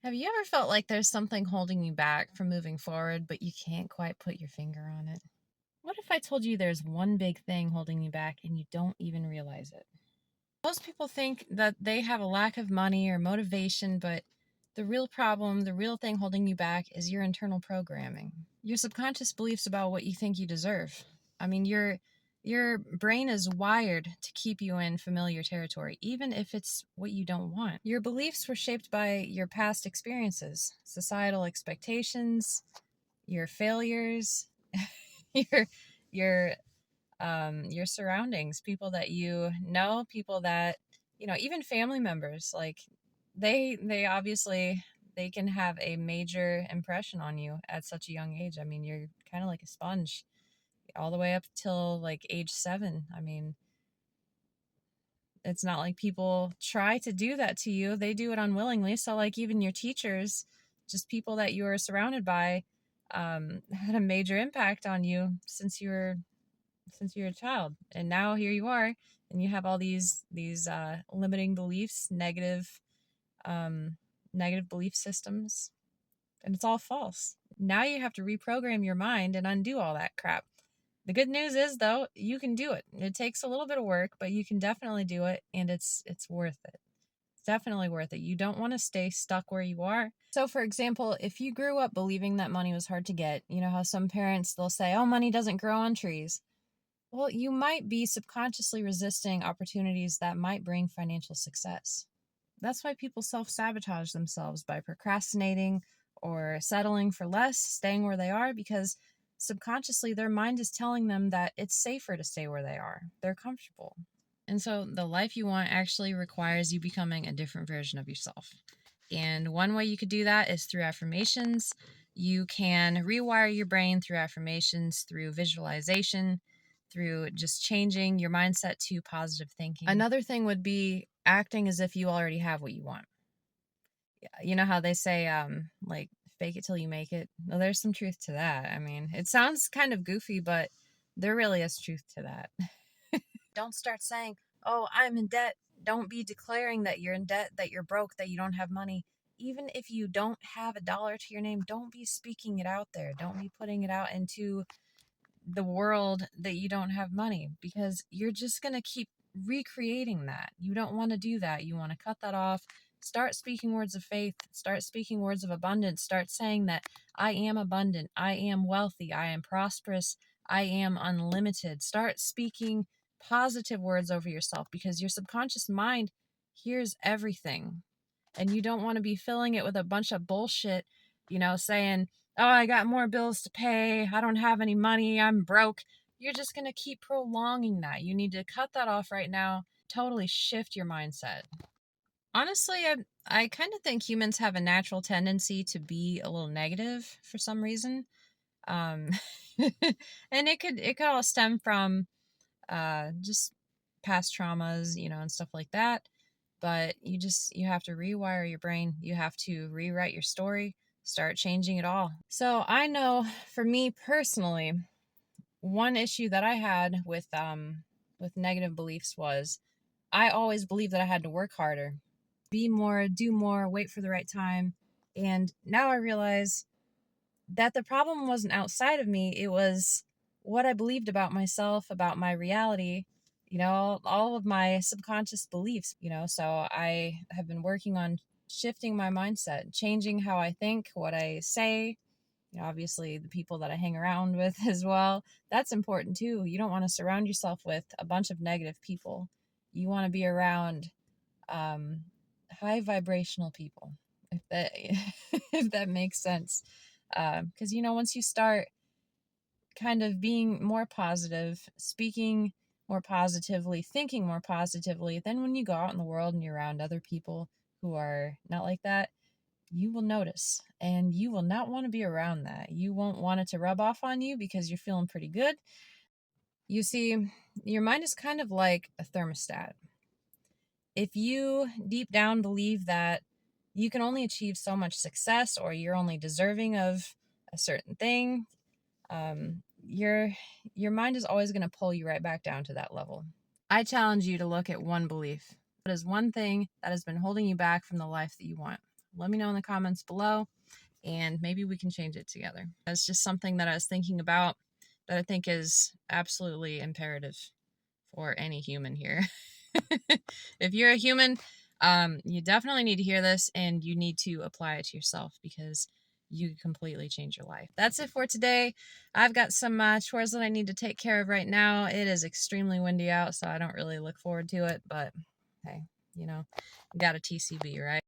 Have you ever felt like there's something holding you back from moving forward, but you can't quite put your finger on it? What if I told you there's one big thing holding you back and you don't even realize it? Most people think that they have a lack of money or motivation, but the real problem, the real thing holding you back is your internal programming. Your subconscious beliefs about what you think you deserve. I mean, your brain is wired to keep you in familiar territory, even if it's what you don't want. Your beliefs were shaped by your past experiences, societal expectations, your failures, your your your surroundings, people that you know, people that even family members. Like they obviously they can have a major impression on you at such a young age. I mean, you're kind of like a sponge all the way up till like age 7. I mean, it's not like people try to do that to you, they do it unwillingly. So like even your teachers, just people that you were surrounded by, had a major impact on you since you were a child. And now here you are, and you have all these limiting beliefs, um negative belief systems, and it's all false. Now you have to reprogram your mind and undo all that crap. The good news is though, you can do it. It takes a little bit of work, but you can definitely do it, and it's worth it. It's definitely worth it. You don't want to stay stuck where you are. So for example, if you grew up believing that money was hard to get, you know how some parents, they'll say, "Oh, money doesn't grow on trees." Well, you might be subconsciously resisting opportunities that might bring financial success. That's why people self sabotage themselves by procrastinating or settling for less, staying where they are, because subconsciously their mind is telling them that it's safer to stay where they are. They're comfortable. And so the life you want actually requires you becoming a different version of yourself. And one way you could do that is through affirmations. You can rewire your brain through affirmations, through visualization, through just changing your mindset to positive thinking. Another thing would be acting as if you already have what you want. You know how they say, like, fake it till you make it? Well, there's some truth to that. I mean, it sounds kind of goofy, but there really is truth to that. Don't start saying, "Oh, I'm in debt." Don't be declaring that you're in debt, that you're broke, that you don't have money. Even if you don't have a dollar to your name, don't be speaking it out there. Don't be putting it out into the world that you don't have money, because you're just going to keep recreating that. You don't want to do that. You want to cut that off. Start speaking words of faith. Start speaking words of abundance. Start saying that I am abundant. I am wealthy. I am prosperous. I am unlimited. Start speaking positive words over yourself, because your subconscious mind hears everything. And you don't want to be filling it with a bunch of bullshit, saying, "Oh, I got more bills to pay. I don't have any money. I'm broke." You're just going to keep prolonging that. You need to cut that off right now. Totally shift your mindset. Honestly, I kind of think humans have a natural tendency to be a little negative for some reason. Um, and it could all stem from just past traumas, and stuff like that. But you have to rewire your brain. You have to rewrite your story, start changing it all. So I know for me personally, one issue that I had with negative beliefs was I always believed that I had to work harder, be more, do more, wait for the right time. And now I realize that the problem wasn't outside of me. It was what I believed about myself, about my reality, all of my subconscious beliefs, So I have been working on shifting my mindset, changing how I think, what I say, obviously the people that I hang around with as well. That's important too. You don't want to surround yourself with a bunch of negative people. You want to be around um, high vibrational people, if that if that makes sense. Because once you start kind of being more positive, speaking more positively, thinking more positively, then when you go out in the world and you're around other people who are not like that, you will notice, and you will not want to be around that. You won't want it to rub off on you because you're feeling pretty good. You see, your mind is kind of like a thermostat. If you deep down believe that you can only achieve so much success, or you're only deserving of a certain thing, your mind is always going to pull you right back down to that level. I challenge you to look at one belief. What is one thing that has been holding you back from the life that you want? let me know in the comments below, and maybe we can change it together. That's just something that I was thinking about that I think is absolutely imperative for any human here. If you're a human, you definitely need to hear this, and you need to apply it to yourself, because you completely change your life. That's it for today. I've got some chores that I need to take care of right now. It is extremely windy out, so I don't really look forward to it, but hey, you know, got a TCB, right?